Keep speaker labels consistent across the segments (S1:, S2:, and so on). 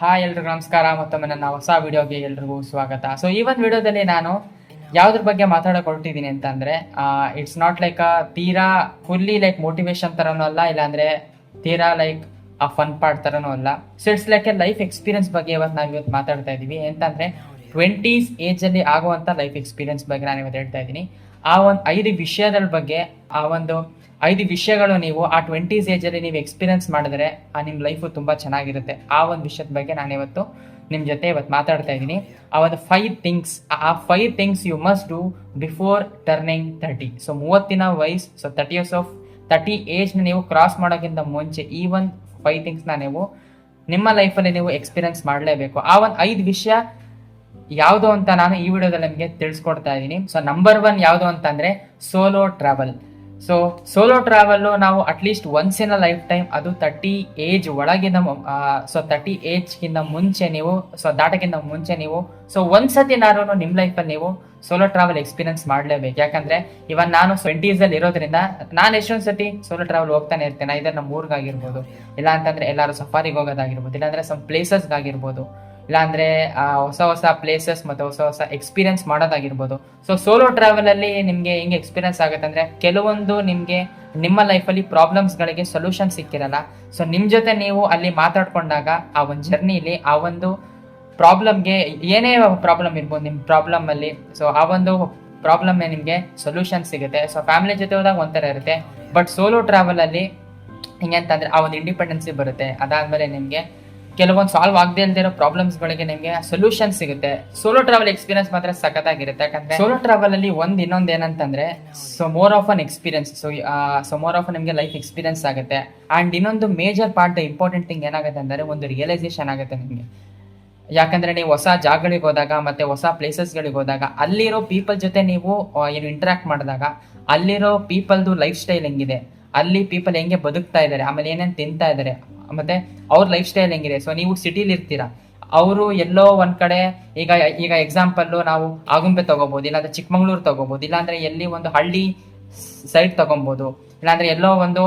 S1: Hi ಎಲ್ರಿಗೂ ನಮಸ್ಕಾರ. ಮತ್ತೊಮ್ಮೆ ನನ್ನ ಹೊಸ ವಿಡಿಯೋಗೆ ಎಲ್ರಿಗೂ ಸ್ವಾಗತ. ಸೊ ಈ ಒಂದು ವಿಡಿಯೋದಲ್ಲಿ ನಾನು ಯಾವುದ್ರ ಬಗ್ಗೆ ಮಾತಾಡೋಕೆ ಹೊರಟಿದ್ದೀನಿ ಅಂತಂದರೆ, ಇಟ್ಸ್ ನಾಟ್ ಲೈಕ್ ತೀರಾ ಫುಲ್ಲಿ ಲೈಕ್ ಮೋಟಿವೇಶನ್ ಥರನೂ ಅಲ್ಲ, ಇಲ್ಲಾಂದರೆ ತೀರಾ ಲೈಕ್ ಆ ಫನ್ ಪಾರ್ಟ್ ಥರನೂ ಅಲ್ಲ. So it's like A life experience ಬಗ್ಗೆ ಇವತ್ತು ಮಾತಾಡ್ತಾ ಇದ್ದೀವಿ. ಎಂತಂದರೆ 20s ಏಜಲ್ಲಿ ಆಗುವಂಥ ಲೈಫ್ ಎಕ್ಸ್ಪೀರಿಯನ್ಸ್ ಬಗ್ಗೆ ನಾನು ಇವತ್ತು ಹೇಳ್ತಾ ಇದ್ದೀನಿ. ಆ ಒಂದು 5 ವಿಷಯಗಳ ಬಗ್ಗೆ, ಆ ಒಂದು 5 ವಿಷಯಗಳು ನೀವು ಆ 20s ಏಜಲ್ಲಿ ನೀವು ಎಕ್ಸ್ಪೀರಿಯನ್ಸ್ ಮಾಡಿದ್ರೆ ನಿಮ್ಮ ಲೈಫು ತುಂಬ ಚೆನ್ನಾಗಿರುತ್ತೆ. ಆ ಒಂದು ವಿಷಯದ ಬಗ್ಗೆ ನಾನು ಇವತ್ತು ನಿಮ್ಮ ಜೊತೆ ಇವತ್ತು ಮಾತಾಡ್ತಾ ಇದ್ದೀನಿ. ಆ ಒಂದು 5 things you must do before turning 30. So 30 ವಯಸ್ಸು, ಸೊ 30 ಏಜ್ನ ನೀವು ಕ್ರಾಸ್ ಮಾಡೋಕ್ಕಿಂತ ಮುಂಚೆ ಈ ಒಂದು 5 ಥಿಂಗ್ಸ್ನ ನೀವು ನಿಮ್ಮ ಲೈಫಲ್ಲಿ ನೀವು ಎಕ್ಸ್ಪೀರಿಯನ್ಸ್ ಮಾಡಲೇಬೇಕು. ಆ ಒಂದು 5 ವಿಷಯ ಯಾವುದು ಅಂತ ನಾನು ಈ ವಿಡಿಯೋದಲ್ಲಿ ನಿಮಗೆ ತಿಳಿಸ್ಕೊಡ್ತಾ ಇದ್ದೀನಿ. ಸೊ ನಂಬರ್ 1 ಯಾವುದು ಅಂತಂದರೆ solo travel. So solo travel ನಾವು at least once in a lifetime, ಅದು 30 ಏಜ್ ಒಳಗಿನ, ಸೊ 30 ಏಜ್ಗಿಂತ ಮುಂಚೆ ನೀವು, ಸೊ ದಾಟಕ್ಕಿಂತ ಮುಂಚೆ ನೀವು, ಸೊ ಒಂದ್ಸತಿನಾರು ನಿಮ್ಮ ಲೈಫಲ್ಲಿ ನೀವು ಸೋಲೋ ಟ್ರಾವೆಲ್ ಎಕ್ಸ್ಪೀರಿಯನ್ಸ್ ಮಾಡಲೇಬೇಕು. ಯಾಕಂದರೆ ಇವಾಗ ನಾನು 20s ಇರೋದ್ರಿಂದ ನಾನು ಎಷ್ಟೊಂದು ಸತಿ ಸೋಲೋ ಟ್ರಾವೆಲ್ ಹೋಗ್ತಾನೆ ಇರ್ತೇನೆ. ಇದರ ನಮ್ಮ ಊರಿಗಾಗಿರ್ಬೋದು, ಇಲ್ಲ ಅಂತಂದರೆ ಎಲ್ಲರೂ ಸಫಾರಿಗೆ ಹೋಗೋದಾಗಿರ್ಬೋದು, ಇಲ್ಲಾಂದರೆ ಸಮ್ ಪ್ಲೇಸಸ್ಗಾಗಿರ್ಬೋದು, ಇಲ್ಲಾಂದರೆ ಹೊಸ ಪ್ಲೇಸಸ್ ಮತ್ತು ಹೊಸ ಎಕ್ಸ್ಪೀರಿಯನ್ಸ್ ಮಾಡೋದಾಗಿರ್ಬೋದು. ಸೊ ಸೋಲೋ ಟ್ರಾವೆಲಲ್ಲಿ ನಿಮಗೆ ಹೆಂಗೆ ಎಕ್ಸ್ಪೀರಿಯನ್ಸ್ ಆಗುತ್ತೆ ಅಂದರೆ, ಕೆಲವೊಂದು ನಿಮಗೆ ನಿಮ್ಮ ಲೈಫಲ್ಲಿ ಪ್ರಾಬ್ಲಮ್ಸ್ಗಳಿಗೆ ಸೊಲ್ಯೂಷನ್ ಸಿಕ್ಕಿರಲ್ಲ. ಸೊ ನಿಮ್ಮ ಜೊತೆ ನೀವು ಅಲ್ಲಿ ಮಾತಾಡ್ಕೊಂಡಾಗ ಆ ಒಂದು ಜರ್ನಿಲಿ ಆ ಒಂದು ಪ್ರಾಬ್ಲಮ್ಗೆ, ಏನೇ ಪ್ರಾಬ್ಲಮ್ ಇರ್ಬೋದು ನಿಮ್ಮ ಪ್ರಾಬ್ಲಮಲ್ಲಿ, ಸೊ ಆ ಒಂದು ಪ್ರಾಬ್ಲಮ್ ನಿಮಗೆ ಸೊಲ್ಯೂಷನ್ ಸಿಗುತ್ತೆ. ಸೊ ಫ್ಯಾಮಿಲಿ ಜೊತೆ ಹೋದಾಗ ಒಂಥರ ಇರುತ್ತೆ, ಬಟ್ ಸೋಲೋ ಟ್ರಾವೆಲಲ್ಲಿ ಹಿಂಗೆ ಅಂತಂದರೆ ಆ ಒಂದು ಇಂಡಿಪೆಂಡೆನ್ಸಿ ಬರುತ್ತೆ. ಅದಾದಮೇಲೆ ನಿಮಗೆ ಕೆಲವೊಂದು ಸಾಲ್ವ್ ಆಗದೆ ಇಲ್ದಿರೋ ಪ್ರಾಬ್ಲಮ್ಸ್ಗಳಿಗೆ ನಿಮಗೆ ಸೊಲ್ಯೂಷನ್ ಸಿಗುತ್ತೆ. ಸೋಲೋ ಟ್ರಾವೆಲ್ ಎಕ್ಸ್ಪೀರಿಯನ್ಸ್ ಮಾತ್ರ ಸಖತ್ತಾಗಿರುತ್ತೆ. ಯಾಕಂದ್ರೆ ಸೋಲೋ ಟ್ರಾವೆಲ್ ಅಲ್ಲಿ ಇನ್ನೊಂದು ಏನಂತಂದ್ರೆ, so more of an experience, so more of ನಿಮಗೆ ಲೈಫ್ ಎಕ್ಸ್ಪೀರಿಯನ್ಸ್ ಆಗುತ್ತೆ. ಅಂಡ್ ಇನ್ನೊಂದು ಮೇಜರ್ ಪಾರ್ಟ್, ಇಂಪಾರ್ಟೆಂಟ್ ಥಿಂಗ್ ಏನಾಗುತ್ತೆ ಅಂದರೆ, ಒಂದು ರಿಯಲೈಸೇಷನ್ ಆಗುತ್ತೆ ನಿಮಗೆ. ಯಾಕಂದ್ರೆ ನೀವು ಹೊಸ ಜಾಗಗಳಿಗೆ ಹೋದಾಗ ಮತ್ತೆ ಹೊಸ ಪ್ಲೇಸಸ್ಗಳಿಗೆ ಹೋದಾಗ, ಅಲ್ಲಿರೋ ಪೀಪಲ್ ಜೊತೆ ನೀವು ಏನು ಇಂಟ್ರಾಕ್ಟ್ ಮಾಡಿದಾಗ, ಅಲ್ಲಿರೋ ಪೀಪಲ್ದು ಲೈಫ್ ಸ್ಟೈಲ್ ಹೆಂಗಿದೆ, ಅಲ್ಲಿ ಪೀಪಲ್ ಹೆಂಗೆ ಬದುಕ್ತಾ ಇದ್ದಾರೆ, ಆಮೇಲೆ ಏನೇನು ತಿಂತಾ ಇದ್ದಾರೆ, ಮತ್ತೆ ಅವ್ರ ಲೈಫ್ ಸ್ಟೈಲ್ ಹೆಂಗಿದೆ. ಸೊ ನೀವು ಸಿಟಿಲಿ ಇರ್ತೀರಾ, ಅವರು ಎಲ್ಲೋ ಒಂದ್ ಕಡೆ, ಈಗ ಎಕ್ಸಾಂಪಲ್ಲು ನಾವು ಆಗುಂಬೆ ತಗೋಬಹುದು, ಇಲ್ಲಾಂದ್ರೆ ಚಿಕ್ಕಮಂಗ್ಳೂರು ತಗೋಬಹುದು, ಇಲ್ಲಾಂದ್ರೆ ಎಲ್ಲಿ ಒಂದು ಹಳ್ಳಿ ಸೈಡ್ ತಗೊಬಹುದು, ಇಲ್ಲಾಂದ್ರೆ ಎಲ್ಲೋ ಒಂದು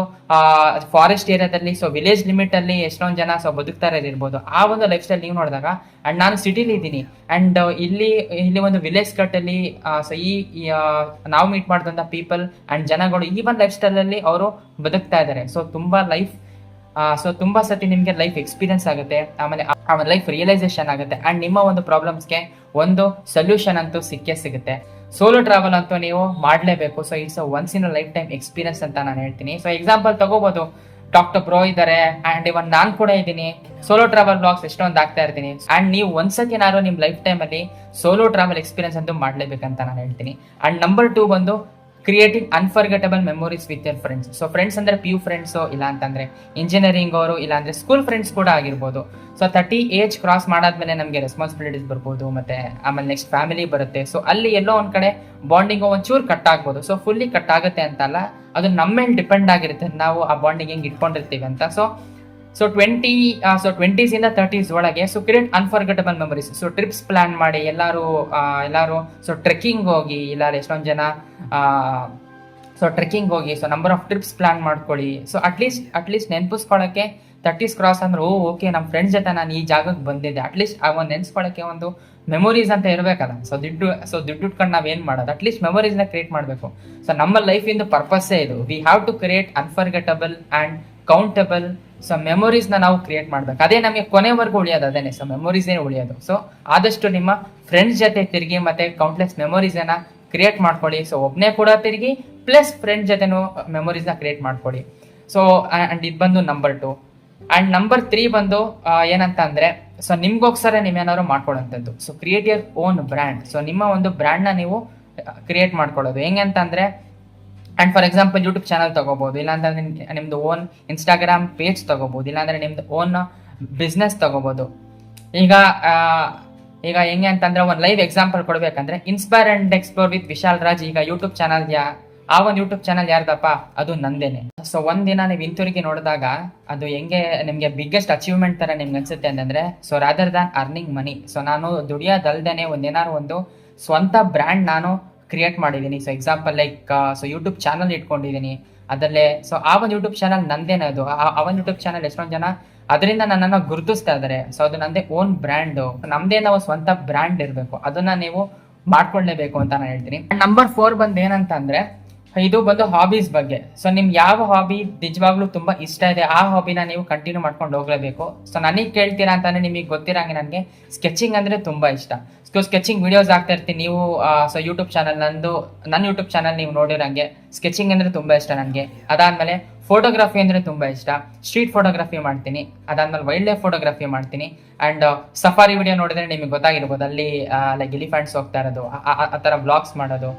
S1: ಫಾರೆಸ್ಟ್ ಏರಿಯಾದಲ್ಲಿ, ಸೊ ವಿಲೇಜ್ ಲಿಮಿಟ್ ಅಲ್ಲಿ ಎಷ್ಟೊಂದು ಜನ ಸೊ ಬದುಕ್ತಾ ಇರ್ಬೋದು. ಆ ಒಂದು ಲೈಫ್ ಸ್ಟೈಲ್ ನೀವು ನೋಡಿದಾಗ, ಅಂಡ್ ನಾನು ಸಿಟಿಲಿ ಇದ್ದೀನಿ, ಅಂಡ್ ಇಲ್ಲಿ ಒಂದು ವಿಲೇಜ್ ಕಟ್ಟಲ್ಲಿ ಸೊ ನಾವು ಮೀಟ್ ಮಾಡಿದಂಥ ಪೀಪಲ್ ಅಂಡ್ ಜನಗಳು ಈ ಒಂದು ಲೈಫ್ ಸ್ಟೈಲ್ ಅಲ್ಲಿ ಅವರು ಬದುಕ್ತಾ ಇದ್ದಾರೆ. ಸೊ ತುಂಬಾ ಸತಿ ನಿಮಗೆ ಲೈಫ್ ಎಕ್ಸ್ಪೀರಿಯನ್ಸ್ ಆಗುತ್ತೆ, ಆಮೇಲೆ ಆ ಲೈಫ್ ರಿಯಲೈಸೇಷನ್ ಆಗುತ್ತೆ, ಅಂಡ್ ನಿಮ್ಮ ಒಂದು ಪ್ರಾಬ್ಲಮ್ಸ್ಗೆ ಒಂದು ಸೊಲ್ಯೂಷನ್ ಅಂತೂ ಸಿಕ್ಕೇ ಸಿಗುತ್ತೆ. ಸೋಲೋ ಟ್ರಾವೆಲ್ ಅಂತೂ ನೀವು ಮಾಡಲೇಬೇಕು. So it's once in a life time experience ಅಂತ ನಾನು ಹೇಳ್ತೀನಿ. ಸೊ ಎಕ್ಸಾಂಪಲ್ ತಗೋಬಹುದು, ಡಾಕ್ಟರ್ ಬ್ರೋ ಇದ್ದಾರೆ, ಅಂಡ್ ಇವನ್ ನಾನು ಕೂಡ ಇದ್ದೀನಿ. ಸೋಲೋ ಟ್ರಾವೆಲ್ ಬ್ಲಾಗ್ಸ್ ಎಷ್ಟೊಂದು ಆಗ್ತಾ ಇರ್ತೀನಿ, ಅಂಡ್ ನೀವು ಒಂದ್ಸತಿ ಏನಾದ್ರು ನಿಮ್ಮ ಲೈಫ್ ಟೈಮ್ ಅಲ್ಲಿ ಸೋಲೋ ಟ್ರಾವೆಲ್ ಎಕ್ಸ್ಪೀರಿಯನ್ಸ್ ಅಂತೂ ಮಾಡಲೇಬೇಕಂತ ನಾನು ಹೇಳ್ತೀನಿ. ಅಂಡ್ ನಂಬರ್ 2 ಬಂದು creating unforgettable memories with your friends. So friends ಅಂದ್ರೆ PU ಫ್ರೆಂಡ್ಸು, ಇಲ್ಲ ಅಂತಂದ್ರೆ ಇಂಜಿನಿಯರಿಂಗ್ ಅವರು, ಇಲ್ಲ ಅಂದ್ರೆ ಸ್ಕೂಲ್ ಫ್ರೆಂಡ್ಸ್ ಕೂಡ ಆಗಿರ್ಬೋದು. ಸೊ 30 ಏಜ್ ಕ್ರಾಸ್ ಮಾಡಾದ್ಮೇಲೆ ನಮಗೆ ರೆಸ್ಪಾನ್ಸಿಬಿಲಿಟೀಸ್ ಬರ್ಬೋದು, ಮತ್ತೆ ಆಮೇಲೆ ನೆಕ್ಸ್ಟ್ ಫ್ಯಾಮಿಲಿ ಬರುತ್ತೆ. ಸೊ ಅಲ್ಲಿ ಎಲ್ಲೋ ಒಂದ್ ಕಡೆ ಬಾಂಡಿಂಗ್ ಒಂಚೂರು ಕಟ್ ಆಗ್ಬೋದು. ಸೊ ಫುಲ್ಲಿ ಕಟ್ ಆಗುತ್ತೆ ಅಂತಲ್ಲ, ಅದು ನಮ್ಮ ಮೇಲೆ ಡಿಪೆಂಡ್ ಆಗಿರುತ್ತೆ, ನಾವು ಆ ಬಾಂಡಿಂಗ್ ಹೆಂಗೆ ಇಟ್ಕೊಂಡಿರ್ತೀವಿ ಅಂತ. ಸೊ 20s ಇಂದ 30s ಒಳಗೆ so create unforgettable memories. So trips plan ಮಾಡಿ, ಎಲ್ಲರೂ ಸೊ ಟ್ರೆಕ್ಕಿಂಗ್ ಹೋಗಿ, ಇಲ್ಲಾರ ಎಷ್ಟೊಂದು ಜನ ಸೊ ಟ್ರೆಕ್ಕಿಂಗ್ ಹೋಗಿ, so number of trips plan ಮಾಡ್ಕೊಳ್ಳಿ. ಸೊ ಅಟ್ಲೀಸ್ಟ್ ನೆನಪಿಸ್ಕೊಳ್ಳೋಕ್ಕೆ 30s ಕ್ರಾಸ್ ಅಂದ್ರೆ, ಓಕೆ ನಮ್ಮ ಫ್ರೆಂಡ್ಸ್ ಜೊತೆ ನಾನು ಈ ಜಾಗಕ್ಕೆ ಬಂದಿದ್ದೆ, ಅಟ್ಲೀಸ್ಟ್ ಆ ಒಂದು ನೆನೆಸ್ಕೊಳ್ಳೋಕ್ಕೆ ಒಂದು ಮೆಮೊರೀಸ್ ಅಂತ ಇರಬೇಕಲ್ಲ. ಸೊ ದುಡ್ಡು ಇಟ್ಕೊಂಡು ನಾವೇನು ಮಾಡೋದು, ಅಟ್ಲೀಸ್ಟ್ ಮೆಮೊರೀಸ್ನ ಕ್ರಿಯೇಟ್ ಮಾಡಬೇಕು. ಸೊ ನಮ್ಮ ಲೈಫಿಂದು ಪರ್ಪಸ್ಸೇ ಇದು. We have to create unforgettable and countable so ಮೆಮೊರೀಸ್ನ ನಾವು ಕ್ರಿಯೇಟ್ ಮಾಡ್ಬೇಕು. ಅದೇ ನಮಗೆ ಕೊನೆವರೆಗೂ ಉಳಿಯೋದು ಅದೇನೆ. ಸೊ ಮೆಮೊರೀಸೇ ಉಳಿಯೋದು. ಸೊ ಆದಷ್ಟು ನಿಮ್ಮ ಫ್ರೆಂಡ್ಸ್ ಜೊತೆ ತಿರುಗಿ ಮತ್ತೆ ಕೌಂಟ್ಲೆಸ್ ಮೆಮೊರೀಸನ್ನ ಕ್ರಿಯೇಟ್ ಮಾಡ್ಕೊಳ್ಳಿ. ಸೊ ಒಬ್ಬನೇ ಕೂಡ ತಿರುಗಿ ಪ್ಲಸ್ ಫ್ರೆಂಡ್ಸ್ ಜೊತೆನೂ ಮೆಮೊರೀಸ್ನ ಕ್ರಿಯೇಟ್ ಮಾಡ್ಕೊಳ್ಳಿ. ಸೊ ಅಂಡ್ ಇದು ಬಂದು ನಂಬರ್ 2. ಅಂಡ್ ನಂಬರ್ 3 ಬಂದು ಏನಂತ ಅಂದ್ರೆ, ಸೊ ನಿಮ್ಗೋಸ್ಕರ ನೀವೇನಾದ್ರು ಮಾಡ್ಕೊಳ್ಳೋಂಥದ್ದು. So create your own brand. So ನಿಮ್ಮ ಒಂದು ಬ್ರ್ಯಾಂಡ್ನ ನೀವು ಕ್ರಿಯೇಟ್ ಮಾಡ್ಕೊಳ್ಳೋದು ಹೆಂಗೆ ಅಂತಂದ್ರೆ, and for example YouTube channel ತಗೋಬಹುದು, ಇಲ್ಲಾಂದ್ರೆ ನಿಮ್ದು ಓನ್ ಇನ್ಸ್ಟಾಗ್ರಾಮ್ ಪೇಜ್ ತಗೋಬಹುದು, ಇಲ್ಲಾಂದ್ರೆ ನಿಮ್ದು ಓನ್ ಬಿಸ್ನೆಸ್ ತಗೋಬಹುದು. ಈಗ ಹೆಂಗೆ ಅಂತಂದ್ರೆ, ಒಂದು ಲೈವ್ ಎಕ್ಸಾಂಪಲ್ ಕೊಡ್ಬೇಕಂದ್ರೆ, inspire and explore with Vishal Raj. ಈಗ ಯೂಟ್ಯೂಬ್ ಚಾನಲ್ ಆ ಒಂದು ಯೂಟ್ಯೂಬ್ ಚಾನಲ್ ಯಾರ್ದಪ್ಪ, ಅದು ನಂದೇನೆ. ಸೊ ಒಂದಿನ ನೀವು ಹಿಂತಿರುಗಿ ನೋಡಿದಾಗ ಅದು ಹೆಂಗೆ ನಿಮಗೆ ಬಿಗ್ಗೆಸ್ಟ್ ಅಚೀವ್ಮೆಂಟ್ ತರ ನಿಮ್ಗೆ ಅನ್ಸುತ್ತೆ ಅಂತಂದ್ರೆ, so rather than earning money. So ನಾನು ದುಡಿಯೋದಲ್ದೇನೆ ಒಂದೇನಾದ್ರು ಒಂದು ಸ್ವಂತ ಬ್ರ್ಯಾಂಡ್ ನಾನು ಕ್ರಿಯೇಟ್ ಮಾಡಿದ್ದೀನಿ. So example like so YouTube channel ಇಟ್ಕೊಂಡಿದ್ದೀನಿ, ಅದರಲ್ಲೇ ಸೊ ಆ ಒಂದು ಯೂಟ್ಯೂಬ್ ಚಾನಲ್ ನಂದೇನೆ. ಅದು ಆ ಒಂದು ಯೂಟ್ಯೂಬ್ ಚಾನಲ್ ಎಷ್ಟೊಂದು ಜನ ಅದರಿಂದ ನನ್ನನ್ನು ಗುರುತಿಸ್ತಾ ಇದ್ದಾರೆ. ಸೊ ಅದು ನಂದೇ ಓನ್ ಬ್ರ್ಯಾಂಡು, ನಮ್ದೇ ನಾವು ಸ್ವಂತ ಬ್ರ್ಯಾಂಡ್ ಇರಬೇಕು, ಅದನ್ನ ನೀವು ಮಾಡ್ಕೊಳ್ಳೇಬೇಕು ಅಂತ ನಾನು ಹೇಳ್ತೀನಿ. ನಂಬರ್ 4 ಬಂದು ಏನಂತ ಅಂದ್ರೆ, ಇದು ಬಂದು ಹಾಬೀಸ್ ಬಗ್ಗೆ. ಸೊ ನಿಮ್ಗೆ ಯಾವ ಹಾಬಿ ನಿಜವಾಗ್ಲೂ ತುಂಬಾ ಇಷ್ಟ ಇದೆ ಆ ಹಾಬಿನ ನೀವು ಕಂಟಿನ್ಯೂ ಮಾಡ್ಕೊಂಡು ಹೋಗ್ಲೇಬೇಕು. ಸೊ ನನಗೆ ಕೇಳ್ತೀರಾ ಅಂತಂದ್ರೆ ನಿಮಗೆ ಗೊತ್ತಿರಂಗೆ ನನಗೆ ಸ್ಕೆಚಿಂಗ್ ಅಂದ್ರೆ ತುಂಬಾ ಇಷ್ಟ. ಸೊ ಸ್ಕೆಚಿಂಗ್ ವಿಡಿಯೋಸ್ ಆಗ್ತಾ ಇರ್ತೀನಿ. ನೀವು ಸೊ ಯೂಟ್ಯೂಬ್ ಚಾನಲ್ ನನ್ನ ಯೂಟ್ಯೂಬ್ ಚಾನಲ್ ನೀವು ನೋಡಿರಂಗೆ ಸ್ಕೆಚಿಂಗ್ ಅಂದ್ರೆ ತುಂಬಾ ಇಷ್ಟ ನನಗೆ. ಅದಾದ್ಮೇಲೆ ಫೋಟೋಗ್ರಫಿ ಅಂದ್ರೆ ತುಂಬಾ ಇಷ್ಟ. ಸ್ಟ್ರೀಟ್ ಫೋಟೋಗ್ರಫಿ ಮಾಡ್ತೀನಿ, ಅದಾದ್ಮೇಲೆ ವೈಲ್ಡ್ ಲೈಫ್ ಫೋಟೋಗ್ರಫಿ ಮಾಡ್ತೀನಿ. ಅಂಡ್ ಸಫಾರಿ ವಿಡಿಯೋ ನೋಡಿದ್ರೆ ನಿಮಗೆ ಗೊತ್ತಾಗಿರ್ಬೋದು, ಅಲ್ಲಿ ಲೈಕ್ ಎಲಿಫೆಂಟ್ಸ್ ಹೋಗ್ತಾ ಇರೋದು, ಆ ಥರ ಬ್ಲಾಗ್ಸ್ ಮಾಡೋದು.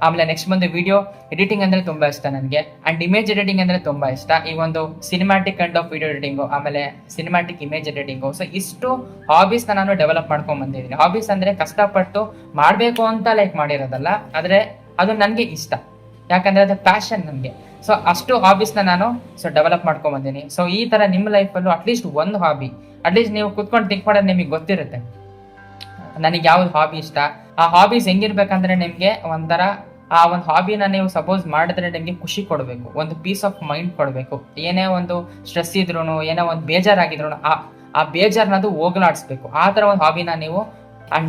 S1: ಆಮೇಲೆ ನೆಕ್ಸ್ಟ್ ಬಂದು ವಿಡಿಯೋ ಎಡಿಟಿಂಗ್ ಅಂದ್ರೆ ತುಂಬಾ ಇಷ್ಟ ನನಗೆ. ಅಂಡ್ ಇಮೇಜ್ ಎಡಿಟಿಂಗ್ ಅಂದ್ರೆ ತುಂಬಾ ಇಷ್ಟ. ಈ ಒಂದು cinematic kind of video editing, ಆಮೇಲೆ ಸಿನಿಮ್ಯಾಟಿಕ್ ಇಮೇಜ್ ಎಡಿಟಿಂಗು. ಸೊ ಇಷ್ಟು ಹಾಬೀಸ್ ನಾನು ಡೆವಲಪ್ ಮಾಡ್ಕೊಂಡ್ ಬಂದಿದ್ದೀನಿ. ಹಾಬೀಸ್ ಅಂದ್ರೆ ಕಷ್ಟಪಟ್ಟು ಮಾಡಬೇಕು ಅಂತ ಲೈಕ್ ಮಾಡಿರೋದಲ್ಲ, ಆದ್ರೆ ಅದು ನನಗೆ ಇಷ್ಟ, ಯಾಕಂದ್ರೆ ಅದು ಪ್ಯಾಷನ್ ನನಗೆ. ಸೊ ಅಷ್ಟು ಹಾಬೀಸ್ನ ನಾನು ಡೆವಲಪ್ ಮಾಡ್ಕೊಂಡ್ ಬಂದೀನಿ. ಸೊ ಈ ತರ ನಿಮ್ಮ ಲೈಫಲ್ಲೂ ಅಟ್ಲೀಸ್ಟ್ ಒಂದು ಹಾಬಿ, ಅಟ್ಲೀಸ್ಟ್ ನೀವು ಕುತ್ಕೊಂಡು ಥಿಂಕ್ ಮಾಡೋದು ನಿಮಗೆ ಗೊತ್ತಿರುತ್ತೆ ನನಗೆ ಯಾವ್ದು ಹಾಬಿ ಇಷ್ಟ. ಆ ಹಾಬೀಸ್ ಹೆಂಗಿರ್ಬೇಕಂದ್ರೆ ನಿಮ್ಗೆ ಒಂಥರ ಆ ಒಂದು ಹಾಬಿನ ನೀವು ಸಪೋಸ್ ಮಾಡಿದ್ರೆ ನಿಮಗೆ ಖುಷಿ ಕೊಡಬೇಕು, ಒಂದು ಪೀಸ್ ಆಫ್ ಮೈಂಡ್ ಕೊಡಬೇಕು. ಏನೇ ಒಂದು ಸ್ಟ್ರೆಸ್ ಇದ್ರು, ಏನೋ ಒಂದು ಬೇಜಾರಾಗಿದ್ರು ಆ ಬೇಜಾರನ್ನ ಅದು ಹೋಗ್ಲಾಡಿಸ್ಬೇಕು. ಆ ಥರ ಒಂದು ಹಾಬಿನ ನೀವು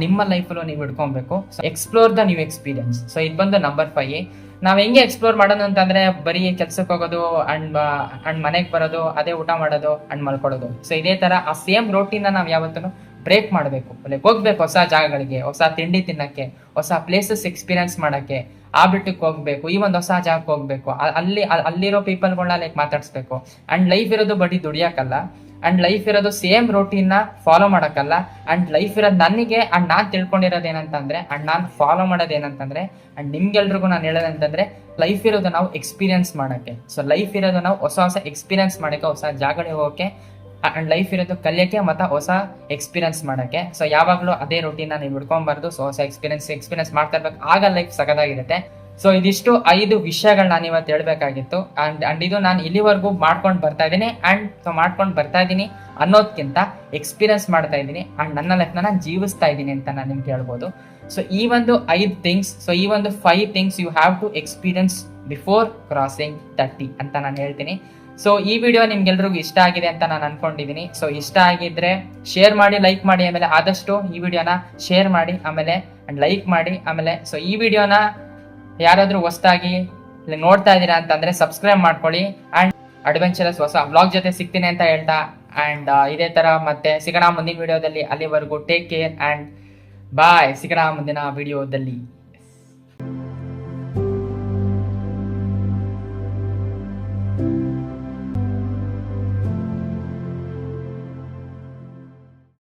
S1: ನಿಮ್ಮ ಲೈಫಲ್ಲೂ ನೀವು ಇಟ್ಕೊಬೇಕು. So explore the new experience. So ಇದು ಬಂದು ನಂಬರ್ 5. ನಾವು ಹೆಂಗೆ ಎಕ್ಸ್ಪ್ಲೋರ್ ಮಾಡೋದು ಅಂತಂದ್ರೆ ಬರೀ ಕೆಲ್ಸಕ್ಕೆ ಹೋಗೋದು ಅಂಡ್ ಮನೆಗೆ ಬರೋದು, ಅದೇ ಊಟ ಮಾಡೋದು ಅಂಡ್ ಮಲ್ಕೊಳ್ಳೋದು. ಸೊ ಇದೇ ತರ ಆ ಸೇಮ್ ರೋಟೀನ್ ನಾವು ಯಾವತ್ತೂ ಬ್ರೇಕ್ ಮಾಡಬೇಕು. ಲೈಕ್ ಹೋಗ್ಬೇಕು ಹೊಸ ಜಾಗಗಳಿಗೆ, ಹೊಸ ತಿಂಡಿ ತಿನ್ನಕ್ಕೆ, ಹೊಸ ಪ್ಲೇಸಸ್ ಎಕ್ಸ್ಪೀರಿಯನ್ಸ್ ಮಾಡಕ್ಕೆ, ಆ ಬಿಟ್ಟಕ್ಕೆ ಹೋಗ್ಬೇಕು, ಈ ಒಂದು ಹೊಸ ಜಾಗಕ್ಕೆ ಹೋಗ್ಬೇಕು, ಅಲ್ಲಿರೋ ಪೀಪಲ್ಗಳನ್ನ ಲೈಕ್ ಮಾತಾಡ್ಸ್ಬೇಕು. ಅಂಡ್ ಲೈಫ್ ಇರೋದು ಬರೀ ದುಡಿಯಕ್ಕಲ್ಲ, ಅಂಡ್ ಲೈಫ್ ಇರೋದು ಸೇಮ್ ರೋಟೀನ್ ಫಾಲೋ ಮಾಡಕ್ಕಲ್ಲ. ಅಂಡ್ ಲೈಫ್ ಇರೋದು ನನಗೆ ಅಂಡ್ ನಾನು ತಿಳ್ಕೊಂಡಿರೋದು ಏನಂತಂದ್ರೆ, ಅಂಡ್ ನಾನು ಫಾಲೋ ಮಾಡೋದು ಏನಂತಂದ್ರೆ, ಅಂಡ್ ನಿಮ್ಗೆಲ್ರಿಗೂ ನಾನು ಹೇಳೋದಂತಂದ್ರೆ, ಲೈಫ್ ಇರೋದು ನಾವು ಎಕ್ಸ್ಪೀರಿಯನ್ಸ್ ಮಾಡಕ್ಕೆ. ಸೊ ಲೈಫ್ ಇರೋದು ನಾವು ಹೊಸ ಎಕ್ಸ್ಪೀರಿಯನ್ಸ್ ಮಾಡಕ್ಕೆ, ಹೊಸ ಜಾಗಗಳಿಗೆ ಹೋಗಕ್ಕೆ, ಅಂಡ್ ಲೈಫ್ ಇರೋದು ಕಲಿಯಕ್ಕೆ ಮತ್ತೆ ಹೊಸ ಎಕ್ಸ್ಪೀರಿಯನ್ಸ್ ಮಾಡಕ್ಕೆ. ಸೊ ಯಾವಾಗಲೂ ಅದೇ ರೂಟೀನ್ ನೀವು ಹಿಡ್ಕೊಂಬಾರ್ದು. ಸೊ ಹೊಸ ಎಕ್ಸ್ಪೀರಿಯನ್ಸ್ ಮಾಡ್ತಾ ಇರ್ಬೇಕು, ಆಗ ಲೈಫ್ ಸಖತ್ತಾಗಿರುತ್ತೆ. ಸೊ ಇದಿಷ್ಟು 5 ವಿಷಯಗಳು ನಾನು ಇವತ್ತು ಹೇಳ್ಬೇಕಾಗಿತ್ತು. ಅಂಡ್ ಇದು ನಾನು ಇಲ್ಲಿವರೆಗೂ ಮಾಡ್ಕೊಂಡು ಬರ್ತಾ ಇದ್ದೀನಿ. ಮಾಡ್ಕೊಂಡು ಬರ್ತಾ ಇದ್ದೀನಿ ಅನ್ನೋದಕ್ಕಿಂತ ಎಕ್ಸ್ಪೀರಿಯನ್ಸ್ ಮಾಡ್ತಾ ಇದ್ದೀನಿ ಅಂಡ್ ನನ್ನ ಲೈಫ್ನ ನಾನು ಜೀವಿಸ್ತಾ ಇದ್ದೀನಿ ಅಂತ ನಾನು ನಿಮ್ಗೆ ಹೇಳ್ಬೋದು. ಸೊ ಈ ಒಂದು 5 ಥಿಂಗ್ಸ್, ಸೊ ಈ ಒಂದು 5 things you have to experience before crossing 30 ಅಂತ ನಾನು ಹೇಳ್ತೀನಿ. ಸೊ ಈ ವಿಡಿಯೋ ನಿಮ್ಗೆಲ್ರಿಗೂ ಇಷ್ಟ ಆಗಿದೆ ಅಂತ ನಾನು ಅನ್ಕೊಂಡಿದ್ದೀನಿ. ಸೊ ಇಷ್ಟ ಆಗಿದ್ರೆ ಶೇರ್ ಮಾಡಿ, ಲೈಕ್ ಮಾಡಿ, ಆಮೇಲೆ ಆದಷ್ಟು ಈ ವಿಡಿಯೋನ ಶೇರ್ ಮಾಡಿ, ಆಮೇಲೆ ಲೈಕ್ ಮಾಡಿ. ಆಮೇಲೆ ಸೊ ಈ ವಿಡಿಯೋನ ಯಾರಾದ್ರೂ ಹೊಸದಾಗಿ ನೋಡ್ತಾ ಇದ್ದೀರಾ ಅಂತಂದ್ರೆ ಸಬ್ಸ್ಕ್ರೈಬ್ ಮಾಡ್ಕೊಳ್ಳಿ. ಅಂಡ್ ಅಡ್ವೆಂಚರಸ್ ಹೊಸ ವ್ಲಾಗ್ ಜೊತೆ ಸಿಗ್ತೀನಿ ಅಂತ ಹೇಳ್ತಾ, ಅಂಡ್ ಇದೇ ತರ ಮತ್ತೆ ಸಿಗೋಣ ಮುಂದಿನ ವಿಡಿಯೋದಲ್ಲಿ. ಅಲ್ಲಿವರೆಗೂ ಟೇಕ್ ಕೇರ್ ಅಂಡ್ ಬಾಯ್. ಸಿಗೋಣ ಮುಂದಿನ ವಿಡಿಯೋದಲ್ಲಿ.